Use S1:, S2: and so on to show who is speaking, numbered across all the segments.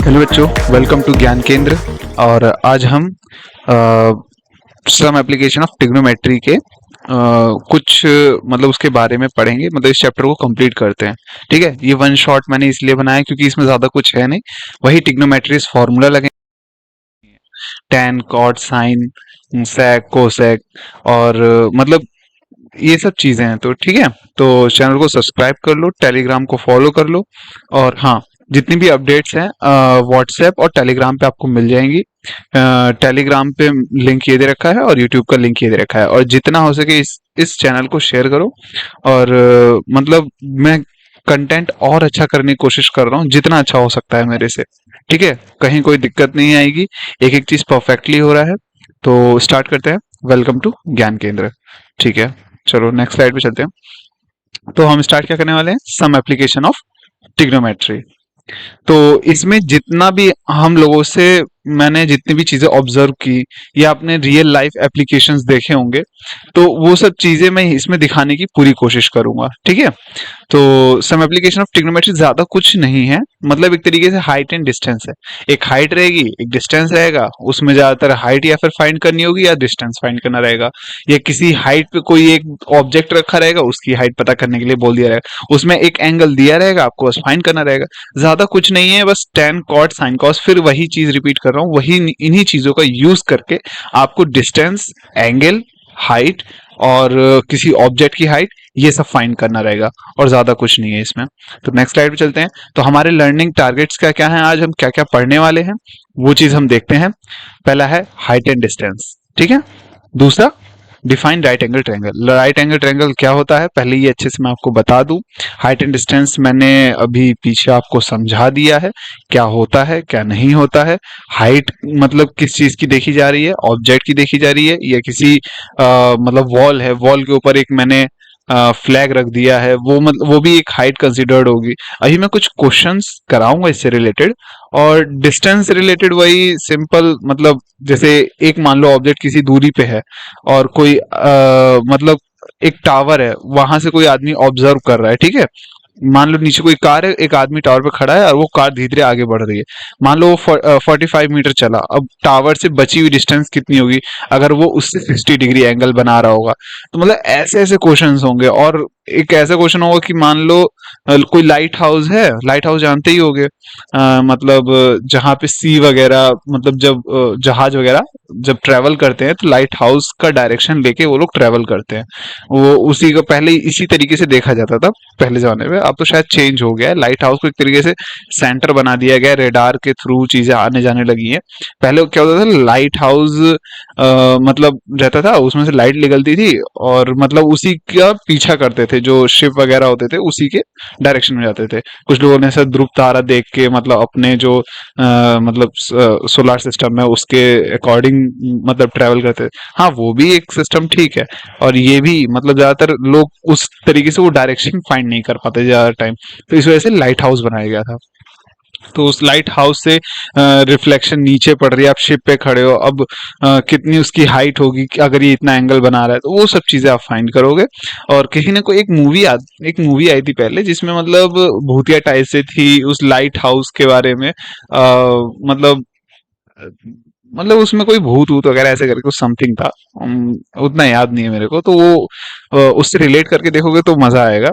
S1: Hello बच्चों, welcome to ज्ञान केंद्र। और आज हम सम एप्लीकेशन ऑफ ट्रिग्नोमेट्री के कुछ मतलब उसके बारे में पढ़ेंगे। मतलब इस चैप्टर को कंप्लीट करते हैं। ठीक है, ये वन शॉट मैंने इसलिए बनाया क्योंकि इसमें ज्यादा कुछ है नहीं। वही ट्रिग्नोमेट्रीज फॉर्मूला लगे, टैन, कॉट, साइन, सेक, कोसेक और मतलब ये सब चीजें हैं। तो ठीक है, तो चैनल को सब्सक्राइब कर लो, टेलीग्राम को फॉलो कर लो। और हाँ, जितनी भी अपडेट्स हैं व्हाट्सएप और टेलीग्राम पे आपको मिल जाएंगी। टेलीग्राम पे लिंक ये दे रखा है और यूट्यूब का लिंक ये दे रखा है। और जितना हो सके इस चैनल को शेयर करो। और मतलब मैं कंटेंट और अच्छा करने की कोशिश कर रहा हूँ, जितना अच्छा हो सकता है मेरे से। ठीक है, कहीं कोई दिक्कत नहीं आएगी, एक एक चीज परफेक्टली हो रहा है। तो स्टार्ट करते हैं। वेलकम टू ज्ञान केंद्र। ठीक है, चलो नेक्स्ट स्लाइड पे चलते हैं। तो हम स्टार्ट क्या करने वाले हैं, सम एप्लीकेशन ऑफ ट्रिग्नोमेट्री। तो इसमें जितना भी हम लोगों से मैंने जितनी भी चीजें ऑब्जर्व की या अपने रियल लाइफ एप्लीकेशंस देखे होंगे, तो वो सब चीजें मैं इसमें दिखाने की पूरी कोशिश करूंगा। ठीक है, तो सम एप्लीकेशन ऑफ ट्रिग्नोमेट्री ज्यादा कुछ नहीं है, मतलब एक तरीके से हाइट एंड डिस्टेंस है। एक हाइट रहेगी, एक डिस्टेंस रहेगा, उसमें ज्यादातर हाइट या फिर फाइंड करनी होगी या डिस्टेंस फाइंड करना रहेगा। या किसी हाइट पे कोई एक ऑब्जेक्ट रखा रहेगा, उसकी हाइट पता करने के लिए बोल दिया रहेगा, उसमें एक एंगल दिया रहेगा, आपको बस फाइंड करना रहेगा। ज्यादा कुछ नहीं है, बस टेन कॉट साइन कॉस, फिर वही चीज रिपीट कर रहा हूँ, वही इन्हीं चीजों का यूज करके आपको डिस्टेंस, एंगल, हाइट और किसी ऑब्जेक्ट की हाइट, ये सब फाइंड करना रहेगा। और ज्यादा कुछ नहीं है इसमें। तो नेक्स्ट स्लाइड पे चलते हैं। तो हमारे लर्निंग टारगेट्स क्या क्या हैं, आज हम क्या क्या पढ़ने वाले हैं वो चीज हम देखते हैं। पहला है हाइट एंड डिस्टेंस। ठीक है, दूसरा define right angle triangle. Right angle triangle क्या होता है पहले ये अच्छे से मैं आपको बता दूं। हाइट एंड डिस्टेंस मैंने अभी पीछे आपको समझा दिया है, क्या होता है क्या नहीं होता है। हाइट मतलब किस चीज की देखी जा रही है, ऑब्जेक्ट की देखी जा रही है, या किसी मतलब वॉल है, वॉल के ऊपर एक मैंने फ्लैग रख दिया है, वो मतलब वो भी एक हाइट कंसिडर्ड होगी। अभी मैं कुछ क्वेश्चंस कराऊंगा इससे रिलेटेड। और डिस्टेंस रिलेटेड वही सिंपल, मतलब जैसे एक मान लो ऑब्जेक्ट किसी दूरी पे है और कोई मतलब एक टावर है, वहां से कोई आदमी ऑब्जर्व कर रहा है। ठीक है, मान लो नीचे कोई कार है, एक आदमी टावर पे खड़ा है और वो कार धीरे धीरे आगे बढ़ रही है। मान लो वो 45 मीटर चला, अब टावर से बची हुई डिस्टेंस कितनी होगी अगर वो उससे 60 डिग्री एंगल बना रहा होगा। तो मतलब ऐसे ऐसे क्वेश्चंस होंगे। और एक ऐसा क्वेश्चन होगा कि मान लो कोई लाइट हाउस है, लाइट हाउस जानते ही होगे, मतलब जहाँ पे सी वगैरह, मतलब जब जहाज वगैरह जब ट्रेवल करते हैं तो लाइट हाउस का डायरेक्शन लेके वो लोग ट्रेवल करते हैं। वो उसी का पहले इसी तरीके से देखा जाता था पहले जमाने में, अब तो शायद चेंज हो गया है। लाइट हाउस को एक तरीके से सेंटर बना दिया गया है, रेडार के थ्रू चीजें आने जाने लगी हैं। पहले क्या होता था, लाइट हाउस मतलब रहता था, उसमें से लाइट निकलती थी और मतलब उसी का पीछा करते थे, जो शिप वगैरह होते थे उसी के डायरेक्शन में जाते थे। कुछ लोगों ने ऐसा ध्रुव तारा देख के मतलब अपने जो मतलब सोलर सिस्टम है उसके अकॉर्डिंग मतलब ट्रेवल करते थे। हाँ, वो भी एक सिस्टम ठीक है। और ये भी मतलब ज्यादातर लोग उस तरीके से वो डायरेक्शन फाइंड नहीं कर पाते ज्यादा टाइम, तो इस वजह से लाइट हाउस बनाया गया था। तो उस लाइट हाउस से रिफ्लेक्शन नीचे पड़ रही है, आप शिप पे खड़े हो, अब कितनी उसकी हाइट होगी कि अगर ये इतना एंगल बना रहा है, तो वो सब चीजें आप फाइंड करोगे। और किसी ने कोई एक मूवी आई थी पहले, जिसमें मतलब भूतिया टाइप से थी उस लाइट हाउस के बारे में, मतलब मतलब उसमें कोई भूत वूत वगैरह ऐसे करके कुछ समथिंग था। उतना याद नहीं है मेरे को, तो वो उससे रिलेट करके देखोगे तो मजा आएगा।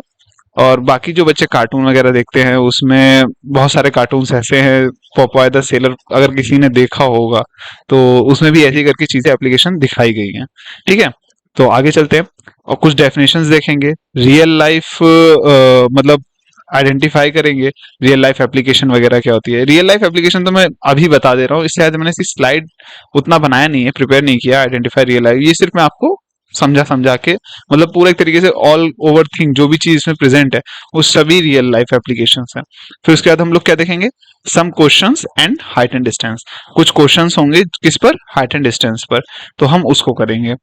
S1: और बाकी जो बच्चे कार्टून वगैरह देखते हैं उसमें बहुत सारे कार्टून्स ऐसे हैं, पॉपॉय द सेलर अगर किसी ने देखा होगा, तो उसमें भी ऐसी करके चीजें एप्लीकेशन दिखाई गई हैं। ठीक है, तो आगे चलते हैं और कुछ डेफिनेशंस देखेंगे। रियल लाइफ मतलब आइडेंटिफाई करेंगे रियल लाइफ एप्लीकेशन वगैरह क्या होती है। रियल लाइफ एप्लीकेशन तो मैं अभी बता दे रहा हूँ, इससे आज मैंने इसकी स्लाइड उतना बनाया नहीं है, प्रिपेयर नहीं किया। आइडेंटिफाई रियल लाइफ ये सिर्फ मैं आपको समझा समझा के, मतलब पूरा एक तरीके से ऑल ओवर थिंग जो भी चीज इसमें प्रेजेंट है वो सभी रियल लाइफ एप्लीकेशंस हैं। फिर उसके बाद हम लोग क्या देखेंगे, some questions and height and distance. कुछ क्वेश्चंस होंगे किस पर, हाइट एंड डिस्टेंस पर, तो हम उसको करेंगे।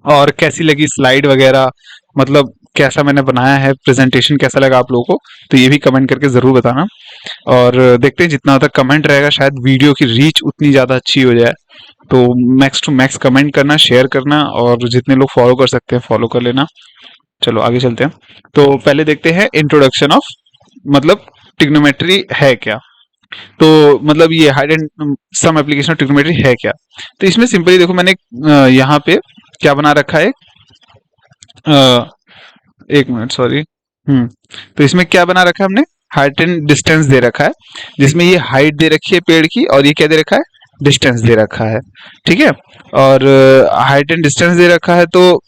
S1: और कैसी लगी स्लाइड वगैरह, मतलब कैसा मैंने बनाया है, प्रेजेंटेशन कैसा लगा आप लोगों को, तो ये भी कमेंट करके जरूर बताना। और देखते हैं जितना तक कमेंट रहेगा शायद वीडियो की रीच उतनी ज्यादा अच्छी हो जाए। तो मैक्स टू मैक्स कमेंट करना, शेयर करना, और जितने लोग फॉलो कर सकते हैं फॉलो कर लेना। चलो आगे चलते हैं। तो पहले देखते हैं इंट्रोडक्शन ऑफ, मतलब ट्रिग्नोमेट्री है क्या। तो मतलब ये height and some application of trigonometry है क्या? तो इसमें सिंपली देखो, मैंने यहाँ पे क्या बना रखा है, अ, एक मिनट सॉरी। हम्म तो इसमें क्या बना रखा है हमने, हाइट एंड डिस्टेंस दे रखा है, जिसमें ये हाइट दे रखी है पेड़ की और ये क्या दे रखा है, डिस्टेंस दे रखा है। ठीक है। और हाइट एंड डिस्टेंस दे रखा है, तो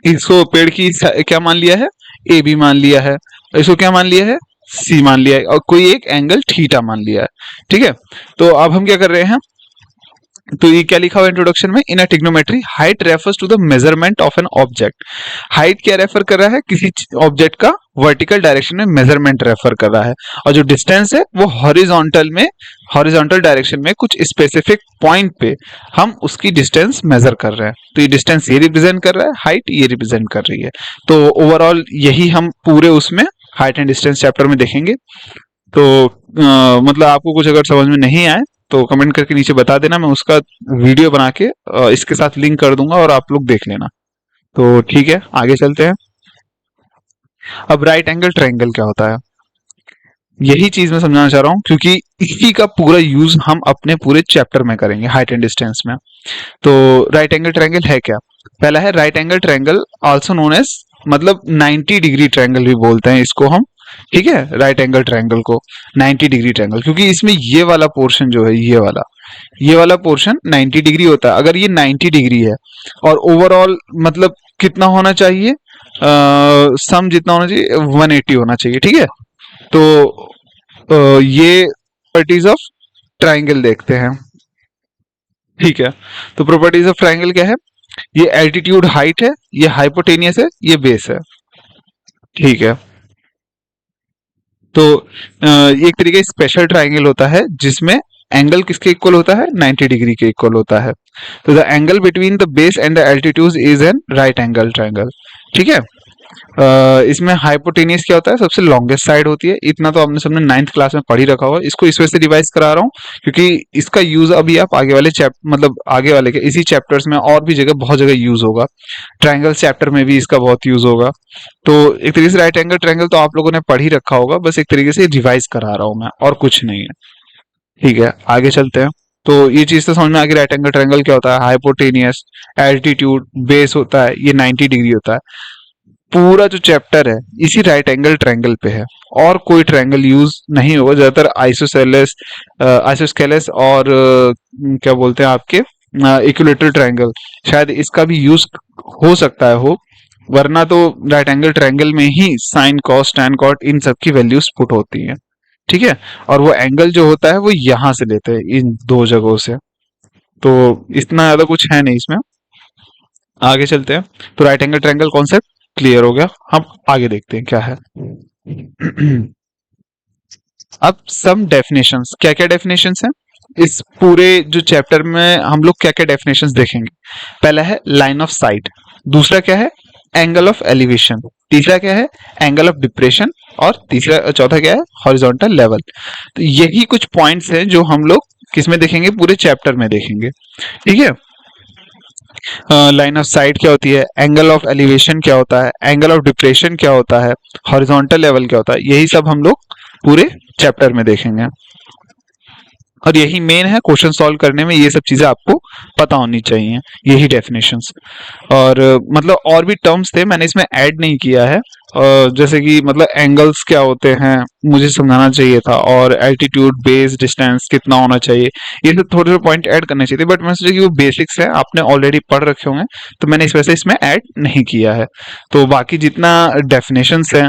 S1: इसको पेड़ की क्या मान लिया है, ए बी मान लिया है, इसको क्या मान लिया है, सी मान लिया है, और कोई एक एंगल थीटा मान लिया है। ठीक है। तो अब हम क्या कर रहे हैं, तो ये क्या लिखा हुआ है इंट्रोडक्शन में, in a trigonometry height refers to the measurement of an object. Height क्या रेफर कर रहा है, किसी ऑब्जेक्ट का वर्टिकल डायरेक्शन में मेजरमेंट रेफर कर रहा है, और जो डिस्टेंस है वो हॉरिजॉन्टल में, हॉरिजॉन्टल डायरेक्शन में कुछ स्पेसिफिक पॉइंट पे हम उसकी डिस्टेंस मेजर कर रहे हैं। तो ये डिस्टेंस ये रिप्रेजेंट कर रहा है, हाइट ये रिप्रेजेंट कर रही है। तो ओवरऑल यही हम पूरे उसमें हाइट एंड डिस्टेंस चैप्टर में देखेंगे। तो मतलब आपको कुछ अगर समझ में नहीं आए तो कमेंट करके नीचे बता देना, मैं उसका वीडियो बना के इसके साथ लिंक कर दूंगा और आप लोग देख लेना। तो ठीक है, आगे चलते हैं। अब राइट एंगल ट्रायंगल क्या होता है, यही चीज मैं समझाना चाह रहा हूँ, क्योंकि इसी का पूरा यूज हम अपने पूरे चैप्टर में करेंगे हाइट एंड डिस्टेंस में। तो राइट एंगल ट्रायंगल है क्या? पहला है right angle triangle, also known as, मतलब 90 डिग्री ट्रायंगल भी बोलते हैं इसको हम। ठीक है, राइट एंगल ट्रायंगल को 90 डिग्री ट्रायंगल, क्योंकि इसमें ये वाला पोर्शन जो है, ये वाला पोर्शन 90 डिग्री होता है। अगर ये 90 डिग्री है और ओवरऑल मतलब कितना होना चाहिए, सम जितना होना चाहिए 180 होना चाहिए। ठीक है। तो ये प्रॉपर्टीज ऑफ ट्रायंगल देखते हैं। ठीक है। तो प्रॉपर्टीज ऑफ ट्रायंगल क्या है, ये एल्टीट्यूड हाइट है, ये हाइपोटेनियस है, ये बेस है। ठीक है। तो ये एक तरीके स्पेशल ट्रायंगल होता है जिसमें एंगल किसके इक्वल होता है, 90 डिग्री के इक्वल होता है। तो the angle between the base and the altitude is an right angle triangle. ठीक है। इसमें हाइपोटेनियस क्या होता है, सबसे लॉन्गेस्ट साइड होती है। इतना तो आपने सबने 9th क्लास में पढ़ ही रखा होगा, इसको इस वजह से रिवाइज करा रहा हूँ क्योंकि इसका यूज अभी आप आगे वाले मतलब आगे वाले के इसी चैप्टर्स में और भी जगह बहुत जगह यूज होगा। ट्रायंगल चैप्टर में भी इसका बहुत यूज होगा। तो एक तरीके से राइट एंगल ट्रायंगल तो आप लोगों ने पढ़ ही रखा होगा, बस एक तरीके से रिवाइज करा रहा हूँ मैं, और कुछ नहीं है। ठीक है, आगे चलते हैं। तो ये चीज तो समझ में आ गई, राइट एंगल ट्रायंगल क्या होता है, हाइपोटेनियस, एल्टीट्यूड, बेस होता है, ये 90 डिग्री होता है। पूरा जो चैप्टर है इसी राइट एंगल ट्रायंगल पे है, और कोई ट्रायंगल यूज नहीं होगा। ज्यादातर आइसोसेलेस, आइसोस्केलेस और क्या बोलते हैं आपके इक्विलेटरल ट्रायंगल, शायद इसका भी यूज हो सकता है हो, वरना तो राइट एंगल ट्रायंगल में ही साइन कॉस टैन कॉट इन सब की वैल्यूज पुट होती हैं। ठीक है। और वो एंगल जो होता है वो यहां से लेते हैं, इन दो जगहों से। तो इतना ज्यादा कुछ है नहीं इसमें, आगे चलते हैं। तो right angle triangle concept clear हो गया, हम आगे देखते हैं क्या है। अब सम डेफिनेशंस, क्या क्या डेफिनेशंस हैं इस पूरे जो चैप्टर में, हम लोग क्या क्या डेफिनेशंस देखेंगे। पहला है लाइन ऑफ साइट, दूसरा क्या है, एंगल ऑफ एलिवेशन, तीसरा क्या है, एंगल ऑफ डिप्रेशन, और तीसरा चौथा क्या है, हॉरिजॉन्टल लेवल। तो यही कुछ पॉइंट्स हैं जो हम लोग किसमें देखेंगे, पूरे चैप्टर में देखेंगे। ठीक है। लाइन ऑफ साइट क्या होती है, एंगल ऑफ एलिवेशन क्या होता है, एंगल ऑफ डिप्रेशन क्या होता है, हॉरिजॉन्टल लेवल क्या होता है, यही सब हम लोग पूरे चैप्टर में देखेंगे। और यही मेन है, क्वेश्चन सॉल्व करने में ये सब चीजें आपको पता होनी चाहिए, यही डेफिनेशंस। और मतलब और भी टर्म्स थे, मैंने इसमें ऐड नहीं किया है। जैसे कि मतलब एंगल्स क्या होते हैं मुझे समझाना चाहिए था, और एल्टीट्यूड, बेस, डिस्टेंस कितना होना चाहिए, ये सब थोड़े थोड़े पॉइंट ऐड करने चाहिए थे, बट मैं सोचा कि वो बेसिक्स है, आपने ऑलरेडी पढ़ रखे होंगे, तो मैंने इस वजह से इसमें ऐड नहीं किया है। तो बाकी जितना डेफिनेशंस हैं,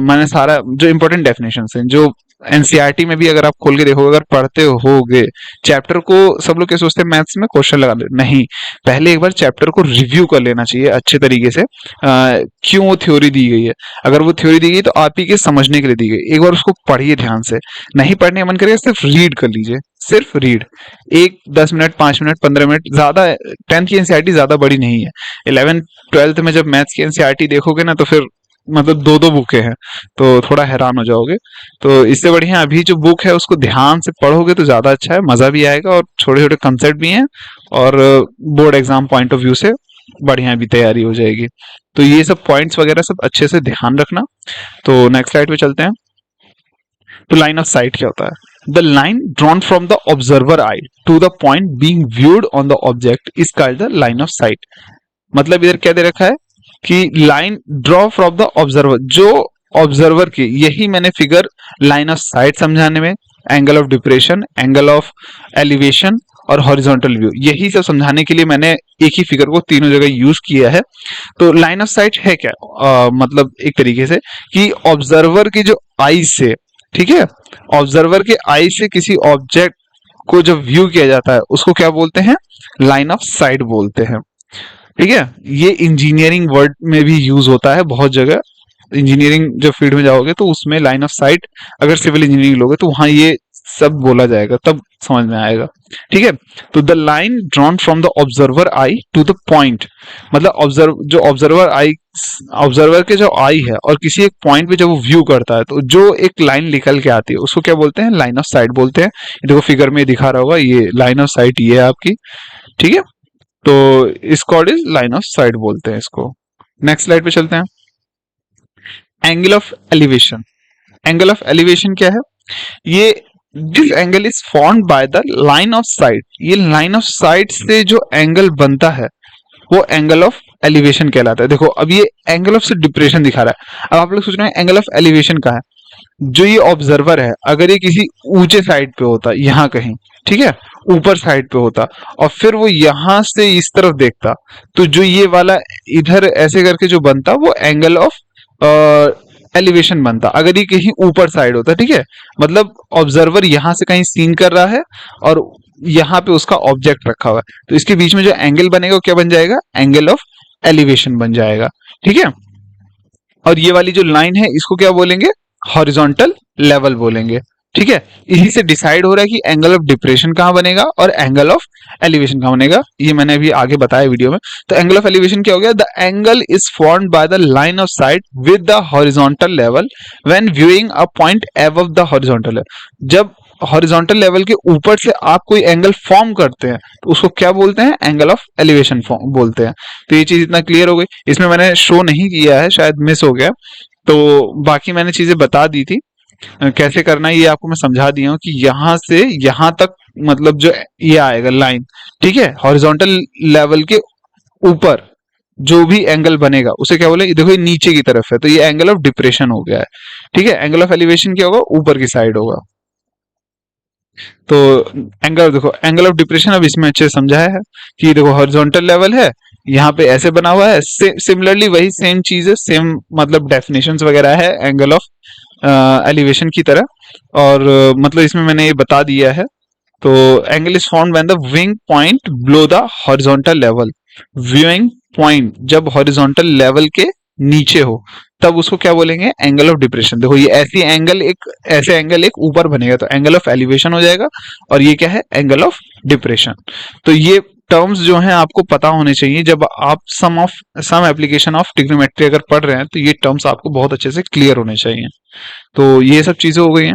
S1: मैंने सारा जो इंपॉर्टेंट डेफिनेशंस हैं, जो एनसीईआरटी में भी अगर आप खोल के देखोगे, अगर पढ़ते होगे चैप्टर को, सब लोग क्या सोचते हैं मैथ्स में क्वेश्चन लगा दे, नहीं, पहले एक बार चैप्टर को रिव्यू कर लेना चाहिए अच्छे तरीके से, क्यों वो थ्योरी दी गई है। अगर वो थ्योरी दी गई तो आप ही के समझने के लिए दी गई, एक बार उसको पढ़िए ध्यान से। नहीं पढ़ने का मन करेगा, सिर्फ रीड कर लीजिए, सिर्फ रीड, एक 10 मिनट, 5 मिनट, 15 मिनट, ज्यादा। 10th की एनसीईआरटी ज्यादा बड़ी नहीं है, 11th 12th में जब मैथ्स की एनसीईआरटी देखोगे ना, तो फिर मतलब दो दो बुकें हैं, तो थोड़ा हैरान हो जाओगे। तो इससे बढ़िया अभी जो बुक है उसको ध्यान से पढ़ोगे तो ज्यादा अच्छा है, मजा भी आएगा, और छोटे छोटे कंसेप्ट भी हैं, और board exam point of view से बढ़िया भी तैयारी हो जाएगी। तो ये सब पॉइंट्स वगैरह सब अच्छे से ध्यान रखना। तो नेक्स्ट स्लाइड पे चलते हैं। तो लाइन ऑफ साइट क्या होता है, the line drawn from the observer eye to the point being viewed on the object is called the line of sight. मतलब इधर क्या दे रखा है कि line draw from the observer, जो ऑब्जर्वर की, यही मैंने फिगर लाइन ऑफ साइट समझाने में, angle of depression, angle of elevation और हॉरिजॉन्टल व्यू, यही सब समझाने के लिए मैंने एक ही फिगर को तीनों जगह यूज किया है। तो लाइन ऑफ साइट है क्या, मतलब एक तरीके से कि ऑब्जर्वर की जो आई से, ठीक है, ऑब्जर्वर के आई से किसी ऑब्जेक्ट को जब व्यू किया जाता है उसको क्या बोलते हैं, लाइन ऑफ साइट बोलते हैं। ठीक है, ये इंजीनियरिंग वर्ड में भी यूज होता है बहुत जगह। इंजीनियरिंग जब फील्ड में जाओगे तो उसमें लाइन ऑफ साइट, अगर सिविल इंजीनियरिंग लोगे तो वहां ये सब बोला जाएगा, तब समझ में आएगा। ठीक है, तो the line drawn from the observer eye to the point, मतलब जो ऑब्जर्वर आई, ऑब्जर्वर के जो आई है और किसी एक पॉइंट पे जब वो व्यू करता है तो जो एक लाइन निकल के आती है उसको क्या बोलते हैं, लाइन ऑफ साइट बोलते हैं। ये देखो फिगर में दिखा रहा होगा, ये लाइन ऑफ साइट ये है आपकी। ठीक है, तो इस chord is line of sight बोलते हैं इसको। नेक्स्ट स्लाइड पे चलते हैं। Angle of elevation. Angle of elevation क्या है, ये this angle is formed by the line of sight, ये लाइन ऑफ साइट से जो एंगल बनता है वो एंगल ऑफ एलिवेशन कहलाता है। देखो अब ये एंगल ऑफ से डिप्रेशन दिखा रहा है, अब आप लोग सोच रहे हैं एंगल ऑफ एलिवेशन का है, जो ये ऑब्जर्वर है अगर ये किसी ऊंचे साइड पे होता, यहाँ कहीं, ठीक है, ऊपर साइड पे होता और फिर वो यहां से इस तरफ देखता, तो जो ये वाला इधर ऐसे करके जो बनता वो एंगल ऑफ एलिवेशन बनता, अगर ये कहीं ऊपर साइड होता। ठीक है, मतलब ऑब्जर्वर यहां से कहीं सीन कर रहा है और यहाँ पे उसका ऑब्जेक्ट रखा हुआ है, तो इसके बीच में जो एंगल बनेगा वो क्या बन जाएगा, एंगल ऑफ एलिवेशन बन जाएगा। ठीक है, और ये वाली जो लाइन है इसको क्या बोलेंगे, हॉरिजॉन्टल लेवल बोलेंगे। ठीक है, इसी से डिसाइड हो रहा है कि एंगल ऑफ डिप्रेशन कहां बनेगा और एंगल ऑफ एलिवेशन कहां बनेगा, ये मैंने अभी आगे बताया वीडियो में। तो एंगल ऑफ एलिवेशन क्या हो गया, the angle is formed by the line of site with the horizontal level when viewing a point above the horizontal level. जब हॉरिजॉन्टल लेवल के ऊपर से आप कोई एंगल फॉर्म करते हैं तो उसको क्या बोलते हैं, एंगल ऑफ एलिवेशन बोलते हैं। तो ये चीज इतना क्लियर हो गई, इसमें मैंने शो नहीं किया है, शायद मिस हो गया, तो बाकी मैंने चीजें बता दी थी कैसे करना है, ये आपको मैं समझा दिया हूँ कि यहां से यहां तक, मतलब जो ये आएगा लाइन, ठीक है, हॉरिजॉन्टल लेवल के ऊपर जो भी एंगल बनेगा उसे क्या बोले, देखो ये नीचे की तरफ है तो ये एंगल ऑफ डिप्रेशन हो गया है। ठीक है, एंगल ऑफ एलिवेशन क्या होगा, ऊपर की साइड होगा। तो एंगल, देखो एंगल ऑफ डिप्रेशन अब इसमें अच्छे से समझाया है कि देखो हॉरिजॉन्टल लेवल है, यहाँ पे ऐसे बना हुआ है, सिमिलरली वही सेम चीज है, सेम मतलब डेफिनेशंस वगैरह है एंगल ऑफ एलिवेशन की तरह, और मतलब इसमें मैंने ये बता दिया है। तो angle is found when the wing point below the horizontal level, viewing point जब हॉरिजॉन्टल लेवल के नीचे हो तब उसको क्या बोलेंगे, एंगल ऑफ डिप्रेशन। देखो ये ऐसे एंगल एक ऊपर बनेगा तो एंगल ऑफ एलिवेशन हो जाएगा, और ये क्या है, एंगल ऑफ डिप्रेशन। तो ये टर्म्स जो हैं आपको पता होने चाहिए, जब आप सम एप्लीकेशन ऑफ ट्रिग्नोमेट्री अगर पढ़ रहे हैं तो ये टर्म्स आपको बहुत अच्छे से क्लियर होने चाहिए। तो ये सब चीजें हो गई हैं,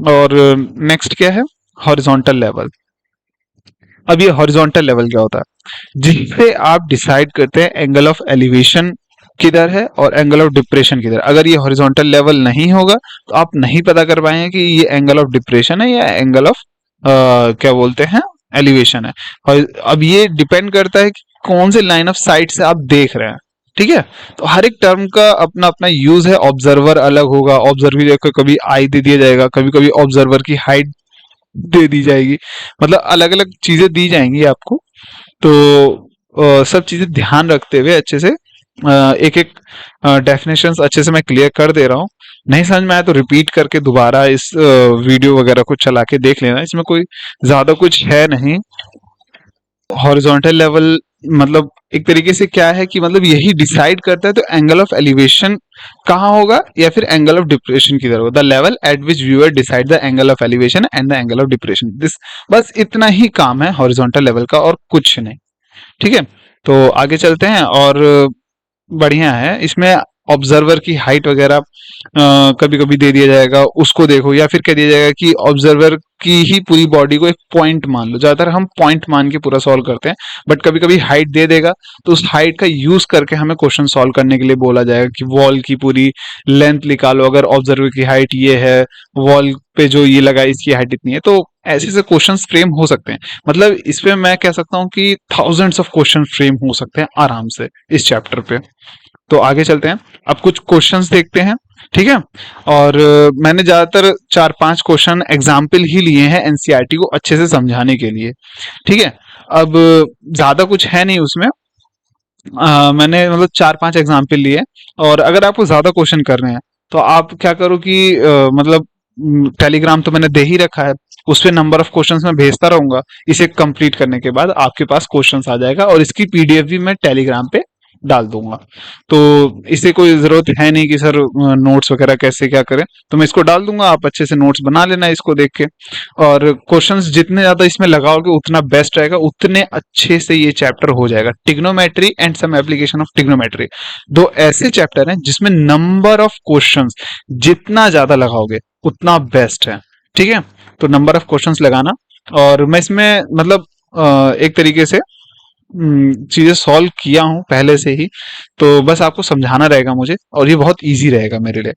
S1: और नेक्स्ट क्या है, हॉरिजॉन्टल लेवल। अब ये हॉरिजॉन्टल लेवल क्या होता है, जिससे आप डिसाइड करते हैं एंगल ऑफ एलिवेशन किधर है और एंगल ऑफ डिप्रेशन किधर। अगर ये हॉरिजॉन्टल लेवल नहीं होगा तो आप नहीं पता कर पाएंगे कि ये एंगल ऑफ डिप्रेशन है या एंगल ऑफ क्या बोलते हैं, एलिवेशन है। और अब ये डिपेंड करता है कि कौन से लाइन ऑफ साइट से आप देख रहे हैं। ठीक है, तो हर एक टर्म का अपना अपना यूज है। ऑब्जर्वर अलग होगा, ऑब्जर्वर को कभी आई दे दिया जाएगा, कभी कभी ऑब्जर्वर की हाइट दे दी जाएगी, मतलब अलग अलग चीजें दी जाएंगी आपको। तो सब चीजें ध्यान रखते हुए अच्छे से एक एक डेफिनेशंस अच्छे से मैं क्लियर कर दे रहा हूँ। नहीं समझ में आया तो रिपीट करके दोबारा इस वीडियो वगैरह को चला के देख लेना, इसमें कोई ज्यादा कुछ है नहीं। हॉरिजॉन्टल लेवल मतलब एक तरीके से क्या है कि मतलब यही डिसाइड करता है तो एंगल ऑफ एलिवेशन कहाँ होगा या फिर एंगल ऑफ डिप्रेशन किधर होगा। The level eight which viewer decide the angle of elevation and the angle of depression, this, बस इतना ही काम है हॉरिजॉन्टल लेवल का और कुछ नहीं। ठीक है, तो आगे चलते हैं, और बढ़िया है इसमें ऑब्जर्वर की हाइट वगैरह कभी कभी दे दिया जाएगा, उसको देखो, या फिर कह दिया जाएगा कि ऑब्जर्वर की ही पूरी बॉडी को एक पॉइंट मान लो। ज्यादातर हम पॉइंट मान के पूरा सॉल्व करते हैं, बट कभी कभी हाइट दे देगा, तो उस हाइट का यूज करके हमें क्वेश्चन सॉल्व करने के लिए बोला जाएगा कि वॉल की पूरी लेंथ निकालो, अगर ऑब्जर्वर की हाइट ये है, वॉल पे जो ये लगा है इसकी हाइट इतनी है। तो ऐसे से क्वेश्चन फ्रेम हो सकते हैं। मतलब इसपे मैं कह सकता हूँ कि थाउजेंड्स ऑफ क्वेश्चन फ्रेम हो सकते हैं आराम से इस चैप्टर पे। तो आगे चलते हैं, अब कुछ क्वेश्चंस देखते हैं। ठीक है, और मैंने ज्यादातर 4-5 क्वेश्चन एग्जाम्पल ही लिए हैं एनसीईआरटी को अच्छे से समझाने के लिए। ठीक है, अब ज्यादा कुछ है नहीं उसमें। मैंने मतलब 4-5 एग्जाम्पल लिए, और अगर आपको ज्यादा क्वेश्चन करने हैं तो आप क्या करो कि मतलब टेलीग्राम तो मैंने दे ही रखा है, उस पे नंबर ऑफ क्वेश्चंस मैं भेजता रहूंगा। इसे कंप्लीट करने के बाद आपके पास क्वेश्चंस आ जाएगा, और इसकी पीडीएफ भी मैं टेलीग्राम पे डाल दूंगा। तो इसे कोई जरूरत है नहीं कि सर नोट्स वगैरह कैसे क्या करें, तो मैं इसको डाल दूंगा, आप अच्छे से नोट्स बना लेना इसको देख के। और क्वेश्चंस जितने ज्यादा इसमें लगाओगे उतना बेस्ट रहेगा, उतने अच्छे से ये चैप्टर हो जाएगा। Trigonometry and some application of trigonometry, दो ऐसे चैप्टर हैं जिसमें नंबर ऑफ क्वेश्चंस जितना ज्यादा लगाओगे उतना बेस्ट है। ठीक है, तो नंबर ऑफ क्वेश्चंस लगाना, और मैं इसमें मतलब एक तरीके से चीजें सॉल्व किया हूं पहले से ही, तो बस आपको समझाना रहेगा मुझे, और ये बहुत इजी रहेगा मेरे लिए।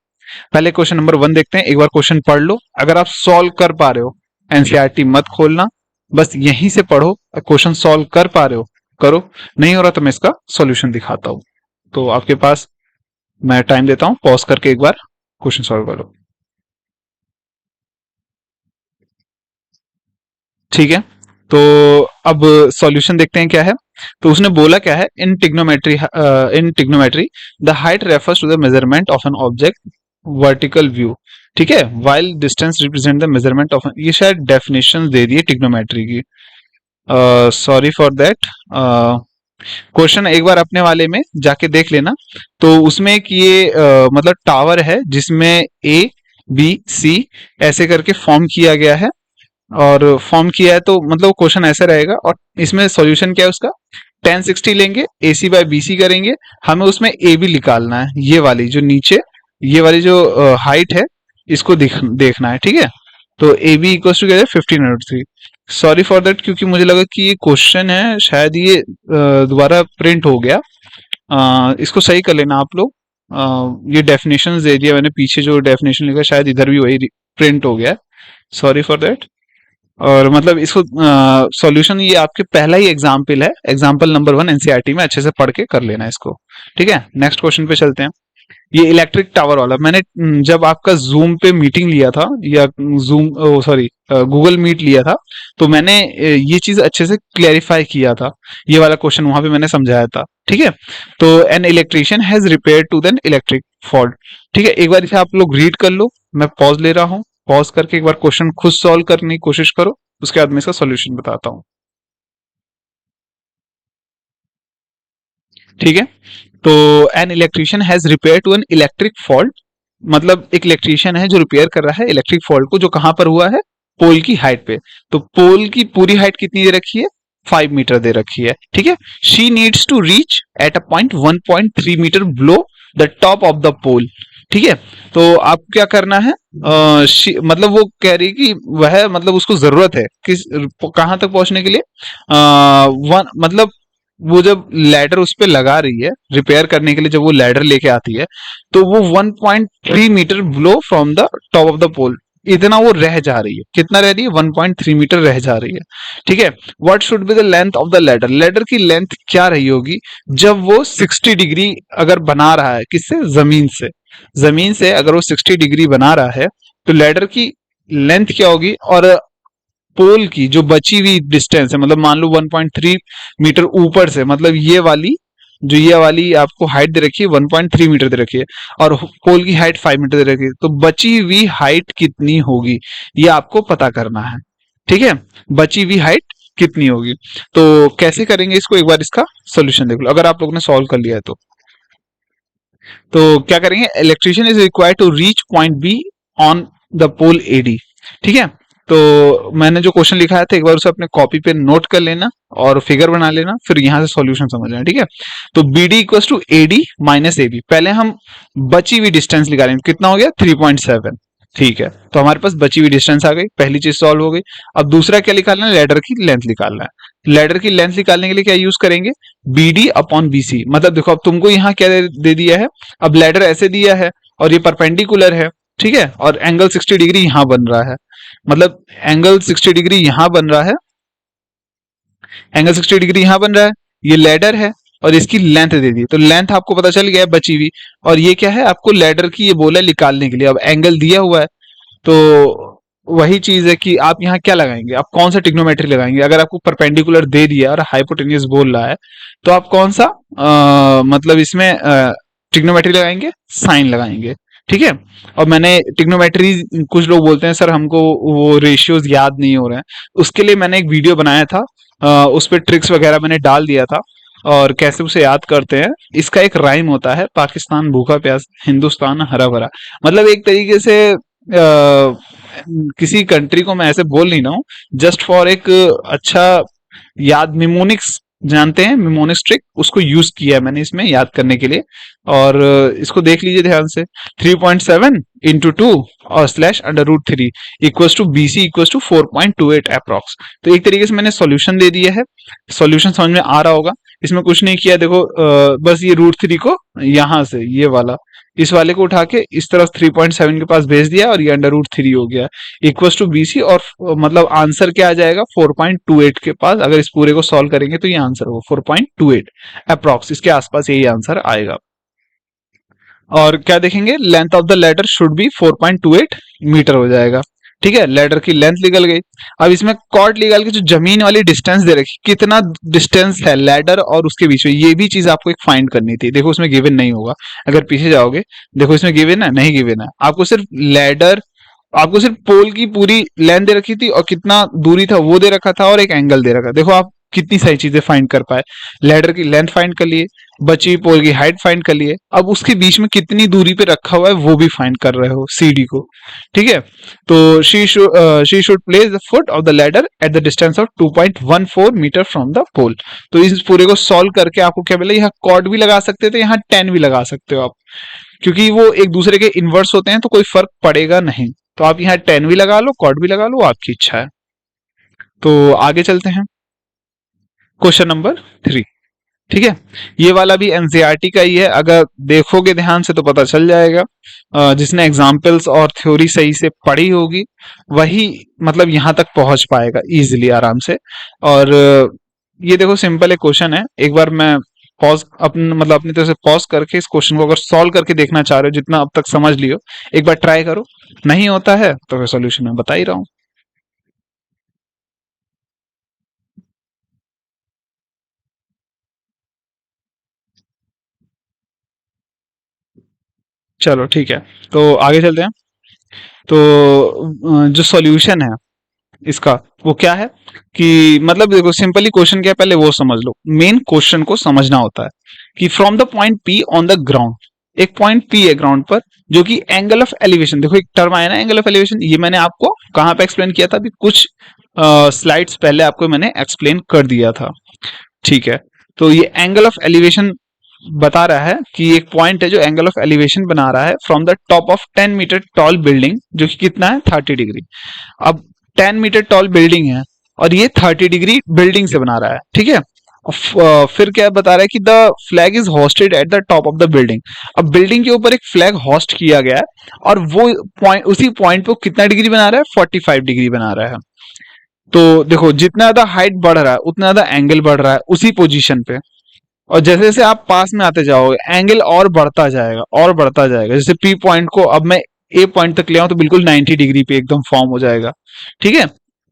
S1: पहले क्वेश्चन नंबर 1 देखते हैं, एक बार क्वेश्चन पढ़ लो, अगर आप सॉल्व कर पा रहे हो एनसीईआरटी मत खोलना, बस यहीं से पढ़ो, क्वेश्चन सॉल्व कर पा रहे हो करो, नहीं हो रहा तो मैं इसका सॉल्यूशन दिखाता हूं। तो आपके पास मैं टाइम देता हूं, पॉज करके एक बार क्वेश्चन सॉल्व करो। ठीक है, तो अब सॉल्यूशन देखते हैं क्या है। तो उसने बोला क्या है, in trigonometry the height refers to the measurement of an object vertical view. ठीक है, while distance represent the measurement of, ये शायद डेफिनेशन दे दी है टिग्नोमेट्री की, सॉरी फॉर दैट। क्वेश्चन एक बार अपने वाले में जाके देख लेना। तो उसमें एक ये मतलब टावर है जिसमें ए बी सी ऐसे करके फॉर्म किया गया है, और फॉर्म किया है, तो मतलब क्वेश्चन ऐसे रहेगा, और इसमें सॉल्यूशन क्या है उसका, 1060 लेंगे, AC बाय BC करेंगे, हमें उसमें ए बी निकालना है, ये वाली जो नीचे, ये वाली जो हाइट है, इसको देखना है। ठीक है, तो ए बी इक्वल टू क्या है, 1503। सॉरी फॉर दैट, क्योंकि मुझे लगा कि ये क्वेश्चन है, शायद ये दोबारा प्रिंट हो गया। इसको सही कर लेना आप लोग। ये डेफिनेशन दे दिया मैंने, पीछे जो डेफिनेशन लिखा शायद इधर भी वही प्रिंट हो गया, सॉरी फॉर दैट। और मतलब इसको सॉल्यूशन ये आपके पहला ही एग्जाम्पल है, एग्जाम्पल नंबर 1 एनसीईआरटी में, अच्छे से पढ़ के कर लेना इसको। ठीक है, नेक्स्ट क्वेश्चन पे चलते हैं। ये इलेक्ट्रिक टावर वाला मैंने जब आपका जूम पे मीटिंग लिया था, या जूम सॉरी गूगल मीट लिया था, तो मैंने ये चीज अच्छे से क्लेरिफाई किया था, ये वाला क्वेश्चन वहां पे मैंने समझाया था। ठीक है, तो an electrician has repair to then electric fault. ठीक है, एक बार इसे आप लोग रीड कर लो, मैं पॉज ले रहा हूँ, पॉज करके एक बार क्वेश्चन खुद सॉल्व करने की कोशिश करो, उसके बाद मैं इसका सॉल्यूशन बताता हूँ। ठीक है, तो an electrician has repair to an electric fault, मतलब एक इलेक्ट्रिशियन है जो रिपेयर कर रहा है इलेक्ट्रिक फॉल्ट को, जो कहां पर हुआ है, पोल की हाइट पे। तो पोल की पूरी हाइट कितनी दे रखी है, 5 मीटर दे रखी है। ठीक है, she needs to reach at a point 1.3 metre below the top of the pole. ठीक है, तो आप क्या करना है, मतलब वो कह रही कि वह मतलब उसको जरूरत है किस, कहां तक पहुंचने के लिए, वन मतलब वो जब लैडर उस पे लगा रही है रिपेयर करने के लिए, जब वो लैडर लेके आती है, तो वो 1.3 metre below from the top of the pole, इतना वो रह जा रही है। कितना रह रही है, 1.3 मीटर रह जा रही है। ठीक है, what should be the length of the ladder, ladder की लेंथ क्या रही होगी जब वो 60 डिग्री अगर बना रहा है, किससे, जमीन से, जमीन से अगर वो 60 डिग्री बना रहा है, तो लैडर की लेंथ क्या होगी, और पोल की जो बची हुई डिस्टेंस है, मतलब मान लो 1.3 मीटर ऊपर से, मतलब ये वाली जो ये वाली आपको हाइट दे रखी है 1.3 मीटर दे रखी है, और पोल की हाइट 5 मीटर दे रखी है, तो बची हुई हाइट कितनी होगी ये आपको पता करना है। ठीक है, बची हुई हाइट कितनी होगी, तो कैसे करेंगे इसको, एक बार इसका सोल्यूशन देख लो, अगर आप लोगों ने सॉल्व कर लिया है तो क्या करेंगे, electrician is required to reach point B on the pole AD. ठीक है, तो मैंने जो क्वेश्चन लिखा था एक बार उसे अपने कॉपी पे नोट कर लेना और फिगर बना लेना, फिर यहाँ से सॉल्यूशन समझ लेना, ठीक है। तो B D equal to A D minus A B, पहले हम बची हुई डिस्टेंस निकालेंगे, कितना हो गया 3.7, ठीक है। तो हमारे पास बची हुई डिस्टेंस आ गई, पहली चीज सॉल्व हो गई। अब दूसरा क्या निकालना है, लेडर की लेंथ निकालना है। लेडर की लेंथ निकालने के लिए क्या यूज करेंगे, B D upon B C. मतलब देखो अब तुमको यहाँ क्या दे दिया है, अब लेडर ऐसे दिया है और ये परपेंडिकुलर है, ठीक है, और एंगल 60 डिग्री यहां बन रहा है, मतलब एंगल 60 डिग्री यहां बन रहा है, एंगल 60 डिग्री यहां बन रहा है, ये लेडर है और इसकी लेंथ दे दी, तो लेंथ आपको पता चल गया है बची हुई। और ये क्या है, आपको लेडर की ये बोला निकालने के लिए, अब एंगल दिया हुआ है तो वही चीज है कि आप यहाँ क्या लगाएंगे, आप कौन सा ट्रिग्नोमेट्री लगाएंगे। अगर आपको परपेंडिकुलर दे दिया और हाइपोटेन्यूज बोल रहा है तो आप कौन सा मतलब इसमें ट्रिग्नोमेट्री लगाएंगे, साइन लगाएंगे, ठीक है। और मैंने ट्रिग्नोमेट्री, कुछ लोग बोलते हैं सर हमको वो रेशियोज याद नहीं हो रहे हैं, उसके लिए मैंने एक वीडियो बनाया था, उस पर ट्रिक्स वगैरह मैंने डाल दिया था और कैसे उसे याद करते हैं। इसका एक राइम होता है, पाकिस्तान भूखा प्यास, हिंदुस्तान हरा भरा। मतलब एक तरीके से किसी कंट्री को मैं ऐसे बोल नहीं रहा हूँ, जस्ट फॉर एक अच्छा याद, निमोनिक्स जानते हैं, निमोनिक्स ट्रिक, उसको यूज किया है मैंने इसमें याद करने के लिए। और इसको देख लीजिए ध्यान से, 3.7 इंटू 2 और slash under root 3 equals to B C equals to 4.28 approx. तो एक तरीके से मैंने सॉल्यूशन दे दिया है, सॉल्यूशन समझ में आ रहा होगा। इसमें कुछ नहीं किया, देखो बस ये रूट 3 को यहां से ये वाला इस वाले को उठा के इस तरफ 3.7 के पास भेज दिया और ये अंडर रूट 3 हो गया इक्वल्स टू बीसी। और मतलब आंसर क्या आ जाएगा 4.28 के पास, अगर इस पूरे को सॉल्व करेंगे तो ये आंसर होगा 4.28 अप्रॉक्स, इसके आसपास यही आंसर आएगा। और क्या देखेंगे, length of the ladder should be 4.28 metre हो जाएगा, ठीक है। लेडर की लेंथ निकल गई। अब इसमें कॉर्ड निकाल के जो जमीन वाली डिस्टेंस दे रखी, कितना डिस्टेंस है लेडर और उसके बीच में, ये भी चीज आपको एक फाइंड करनी थी। देखो उसमें गिवन नहीं होगा, अगर पीछे जाओगे देखो इसमें गिवन है, नहीं गिवन है। आपको सिर्फ लेडर, आपको सिर्फ पोल की पूरी लेंथ दे रखी थी और कितना दूरी था वो दे रखा था और एक एंगल दे रखा। देखो आप कितनी सारी चीजें फाइंड कर पाए, लेडर की लेंथ फाइंड कर लिए, बची हुई पोल की हाइट फाइंड कर लिए, अब उसके बीच में कितनी दूरी पे रखा हुआ है वो भी फाइंड कर रहे हो, सीडी को, ठीक है। तो she should place the foot of the ladder at the distance of 2.14 metre from the pole. तो इस पूरे को सॉल्व करके आपको क्या मिला, यहाँ कॉर्ड भी लगा सकते थे, यहाँ 10 भी लगा सकते हो आप, क्योंकि वो एक दूसरे के इनवर्स होते हैं तो कोई फर्क पड़ेगा नहीं। तो आप यहाँ 10 भी लगा लो, कॉर्ड भी लगा लो, आपकी इच्छा है। तो आगे चलते हैं, क्वेश्चन नंबर 3, ठीक है। ये वाला भी एनसीईआरटी का ही है, अगर देखोगे ध्यान से तो पता चल जाएगा। जिसने एग्जाम्पल्स और थ्योरी सही से पढ़ी होगी वही मतलब यहाँ तक पहुंच पाएगा इजीली, आराम से। और ये देखो सिंपल एक क्वेश्चन है, एक बार मैं पॉज अपन मतलब अपनी तरफ से पॉज करके इस क्वेश्चन को अगर सॉल्व करके देखना चाह रहे हो, जितना अब तक समझ लियो एक बार ट्राई करो, नहीं होता है तो फिर सॉल्यूशन मैं बता ही रहा हूँ। चलो ठीक है, तो आगे चलते हैं। तो जो सॉल्यूशन है इसका वो क्या है कि मतलब देखो सिंपली क्वेश्चन क्या है पहले वो समझ लो। मेन क्वेश्चन को समझना होता है कि from the point P on the ground, एक पॉइंट पी है ग्राउंड पर जो कि एंगल ऑफ एलिवेशन, देखो एक टर्म आया ना एंगल ऑफ एलिवेशन, ये मैंने आपको कहां पे एक्सप्लेन किया था, अभी कुछ स्लाइड्स पहले आपको मैंने एक्सप्लेन कर दिया था, ठीक है। तो ये एंगल ऑफ एलिवेशन बता रहा है कि एक पॉइंट है जो एंगल ऑफ एलिवेशन बना रहा है from the top of 10 metre tall building, जो कि कितना है 30 डिग्री। अब 10 मीटर टॉल बिल्डिंग है और ये 30 डिग्री बिल्डिंग से बना रहा है, ठीक है। फिर क्या बता रहा है कि the flag is hosted at the top of the building. अब बिल्डिंग के ऊपर एक फ्लैग होस्ट किया गया है और वो पॉइंट, उसी पॉइंट पे कितना डिग्री बना रहा है 45 डिग्री बना रहा है। तो देखो जितना ज्यादा हाइट बढ़ रहा है उतना ज्यादा एंगल बढ़ रहा है उसी पोजीशन पे, और जैसे जैसे आप पास में आते जाओगे एंगल और बढ़ता जाएगा और बढ़ता जाएगा। जैसे पी पॉइंट को अब मैं ए पॉइंट तक ले आऊं तो बिल्कुल 90 डिग्री पे एकदम फॉर्म हो जाएगा, ठीक है।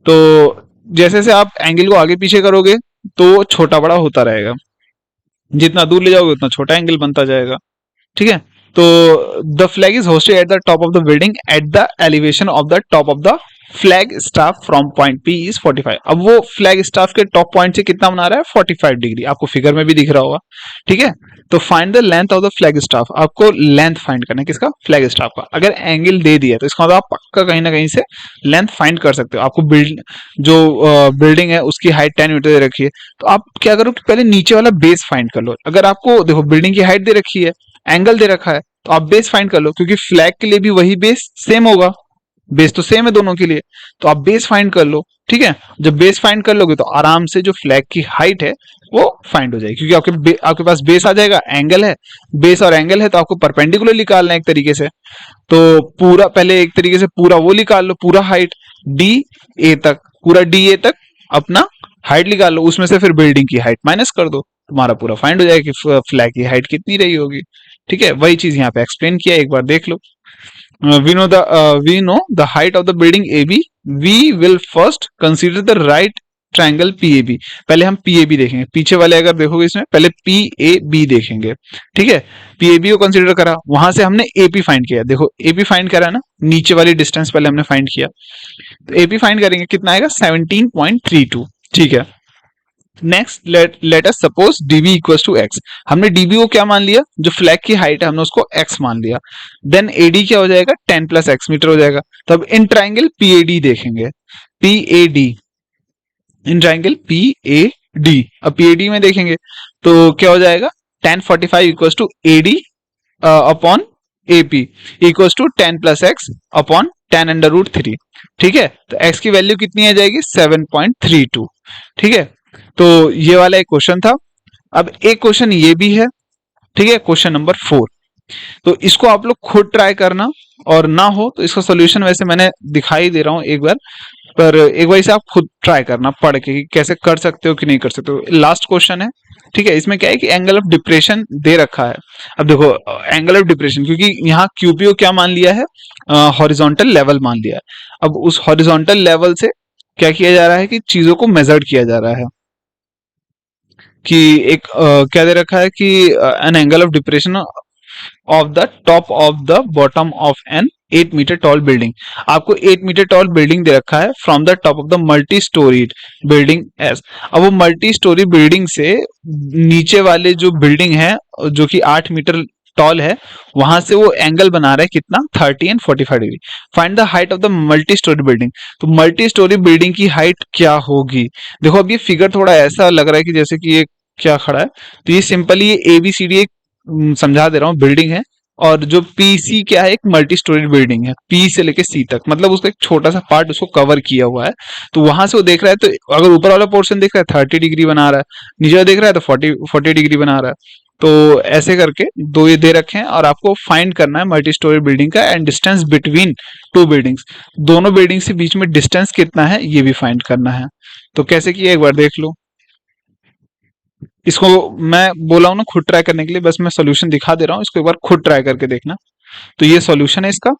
S1: तो जैसे जैसे आप एंगल को आगे पीछे करोगे तो छोटा बड़ा होता रहेगा, जितना दूर ले जाओगे उतना छोटा एंगल बनता जाएगा, ठीक है। तो the flag is hosted at the top of the building at the elevation of the top of the flag staff from point P is 45। अब वो फ्लैग स्टाफ के टॉप पॉइंट से कितना बना रहा है 45 डिग्री, आपको फिगर में भी दिख रहा होगा। ठीक है, तो find the length of the flag staff, आपको लेंथ फाइंड करना है किसका, फ्लैग स्टाफ का। अगर एंगल दे दिया तो इसका मतलब आप पक्का कहीं ना कहीं से लेंथ फाइंड कर सकते हो। आपको जो बिल्डिंग है उसकी हाइट 10 मीटर दे रखी है, तो आप क्या करो कि पहले नीचे वाला बेस फाइंड कर लो। अगर आपको देखो बिल्डिंग की हाइट दे रखी है, एंगल दे रखा है, तो आप बेस फाइंड कर लो, क्योंकि फ्लैग के लिए भी वही बेस सेम होगा, बेस तो सेम है दोनों के लिए। तो आप बेस फाइंड कर लो। ठीक है, जब बेस फाइंड कर लोगे तो आराम से जो फ्लैग की हाइट है वो फाइंड हो जाएगी, क्योंकि आपके पास बेस आ जाएगा, एंगल है, बेस और एंगल है, तो आपको परपेंडिकुलर निकालना है एक तरीके से। तो पूरा पहले एक तरीके से पूरा वो निकाल लो, पूरा हाइट डी ए तक, पूरा डी ए तक अपना हाइट निकाल लो, उसमें से फिर बिल्डिंग की हाइट माइनस कर दो, तुम्हारा पूरा फाइंड हो जाएगा कि फ्लैग की हाइट कितनी रही होगी। ठीक है, वही चीज यहाँ पे एक्सप्लेन किया, एक बार देख लो। we know the height of the building AB. We will first consider the right triangle PAB। पहले हम PAB देखेंगे, पीछे वाले अगर देखोगे इसमें पहले PAB देखेंगे। ठीक है, PAB को कंसीडर करा, वहां से हमने AP फाइंड किया। देखो AP फाइंड करा ना, नीचे वाली डिस्टेंस पहले हमने फाइंड किया, तो AP फाइंड करेंगे, कितना आएगा 17.32। ठीक है, next let us suppose dv equals to x। हमने dv को क्या मान लिया, जो फ्लैग की हाइट है हमने उसको x मान लिया। देन ad क्या हो जाएगा 10 प्लस x मीटर हो जाएगा। तब इन ट्राइंगल PAD देखेंगे, PAD, इन ट्राइंगल PAD। अब PAD में देखेंगे तो क्या हो जाएगा 1045 equals to AD upon AP equals to 10 plus x upon 10 under root 3। ठीक है, तो x की वैल्यू कितनी आ जाएगी 7.32। ठीक है, तो ये वाला एक क्वेश्चन था। अब एक क्वेश्चन ये भी है, ठीक है, क्वेश्चन नंबर 4। तो इसको आप लोग खुद ट्राई करना, और ना हो तो इसका सॉल्यूशन वैसे मैंने दिखाई दे रहा हूं एक बार, पर एक बार इसे आप खुद ट्राई करना पढ़ के कि कैसे कर सकते हो कि नहीं कर सकते हो। लास्ट क्वेश्चन है। ठीक है, इसमें क्या है कि एंगल ऑफ डिप्रेशन दे रखा है। अब देखो एंगल ऑफ डिप्रेशन, क्योंकि यहाँ क्यूपीओ क्या मान लिया है, हॉरिजॉन्टल लेवल मान लिया है। अब उस हॉरिजॉन्टल लेवल से क्या किया जा रहा है कि चीजों को मेजर किया जा रहा है, कि एक क्या दे रखा है कि an angle of depression of the top of the bottom of an 8 metre tall building. आपको 8 मीटर टॉल बिल्डिंग दे रखा है from the top of the multi storeyed building as. अब वो मल्टी स्टोरी बिल्डिंग से नीचे वाले जो बिल्डिंग है जो कि 8 मीटर टॉल है, वहां से वो एंगल बना रहा है कितना 30 and 45 degree. Find the height of the multi storey building. तो मल्टी स्टोरी बिल्डिंग की हाइट क्या होगी। देखो अब ये फिगर थोड़ा ऐसा लग रहा है कि जैसे कि ये क्या खड़ा है, तो ये सिंपली ये ABCD एक समझा दे रहा हूँ बिल्डिंग है, और जो PC क्या है एक मल्टी स्टोरी बिल्डिंग है, P से लेके C तक, मतलब उसका एक छोटा सा पार्ट उसको कवर किया हुआ है। तो वहां से वो देख रहा है, तो अगर ऊपर वाला पोर्शन देख रहा है 30 डिग्री बना रहा है, नीचे देख रहा है तो 40 डिग्री बना रहा है। तो ऐसे करके दो ये दे रखे हैं, और आपको फाइंड करना है मल्टी स्टोरी बिल्डिंग का and distance between two buildings. दोनों बिल्डिंग से बीच में डिस्टेंस कितना है ये भी फाइंड करना है। तो कैसे किया एक बार देख लो। इसको मैं बोला हूं ना खुद ट्राई करने के लिए, बस मैं सॉल्यूशन दिखा दे रहा हूँ, इसको एक बार खुद ट्राई करके देखना। तो ये सॉल्यूशन है इसका,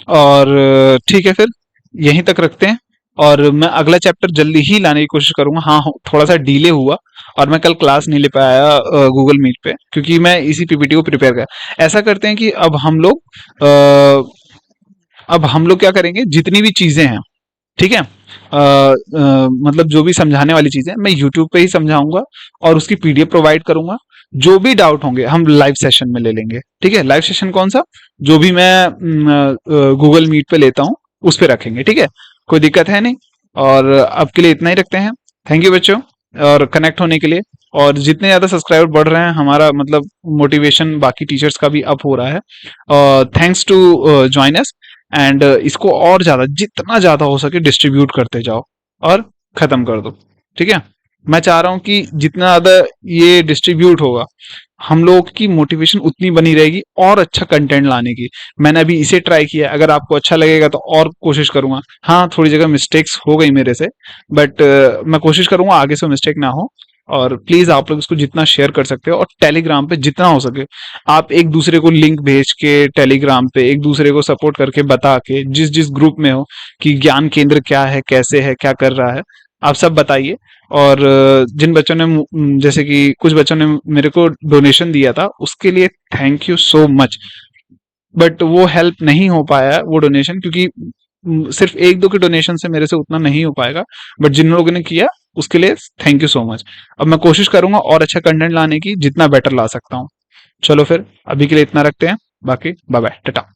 S1: और ठीक है फिर यहीं तक रखते हैं, और मैं अगला चैप्टर जल्दी ही लाने की कोशिश करूंगा। हाँ थोड़ा सा डिले हुआ, और मैं कल क्लास नहीं ले पाया गूगल मीट पे, क्योंकि मैं इसी PPT को प्रिपेयर कर। ऐसा करते हैं कि अब हम लोग क्या करेंगे, जितनी भी चीजें हैं, ठीक है, मतलब जो भी समझाने वाली चीजें मैं यूट्यूब पे ही समझाऊंगा, और उसकी PDF प्रोवाइड करूंगा। जो भी डाउट होंगे हम लाइव सेशन में ले लेंगे। ठीक है, लाइव सेशन कौन सा, जो भी मैं गूगल मीट पे लेता हूँ उस पे रखेंगे। ठीक है, कोई दिक्कत है नहीं, और अब के लिए इतना ही रखते हैं। थैंक यू बच्चों, और कनेक्ट होने के लिए। और जितने ज्यादा सब्सक्राइबर बढ़ रहे हैं, हमारा मतलब मोटिवेशन बाकी टीचर्स का भी अप हो रहा है। Thanks to join us, and इसको और ज्यादा जितना ज्यादा हो सके डिस्ट्रीब्यूट करते जाओ और खत्म कर दो। ठीक है, मैं चाह रहा हूं कि जितना ज्यादा ये डिस्ट्रीब्यूट होगा, हम लोगों की मोटिवेशन उतनी बनी रहेगी और अच्छा कंटेंट लाने की। मैंने अभी इसे ट्राई किया, अगर आपको अच्छा लगेगा तो और कोशिश करूंगा। हाँ थोड़ी जगह मिस्टेक्स हो गई मेरे से, बट मैं कोशिश करूंगा आगे से मिस्टेक ना हो। और प्लीज आप लोग इसको जितना शेयर कर सकते हो, और टेलीग्राम पे जितना हो सके आप एक दूसरे को लिंक भेज के, टेलीग्राम पे एक दूसरे को सपोर्ट करके, बता के, जिस जिस ग्रुप में हो कि ज्ञान केंद्र क्या है, कैसे है, क्या कर रहा है, आप सब बताइए। और जिन बच्चों ने जैसे कि कुछ बच्चों ने मेरे को डोनेशन दिया था, उसके लिए thank you so much. But वो हेल्प नहीं हो पाया वो डोनेशन, क्योंकि सिर्फ एक दो के डोनेशन से मेरे से उतना नहीं हो पाएगा। बट जिन लोगों ने किया उसके लिए थैंक यू सो मच। अब मैं कोशिश करूंगा और अच्छा कंटेंट लाने की, जितना बेटर ला सकता हूँ। चलो फिर अभी के लिए इतना रखते हैं, बाकी बाय बाय, टाटा।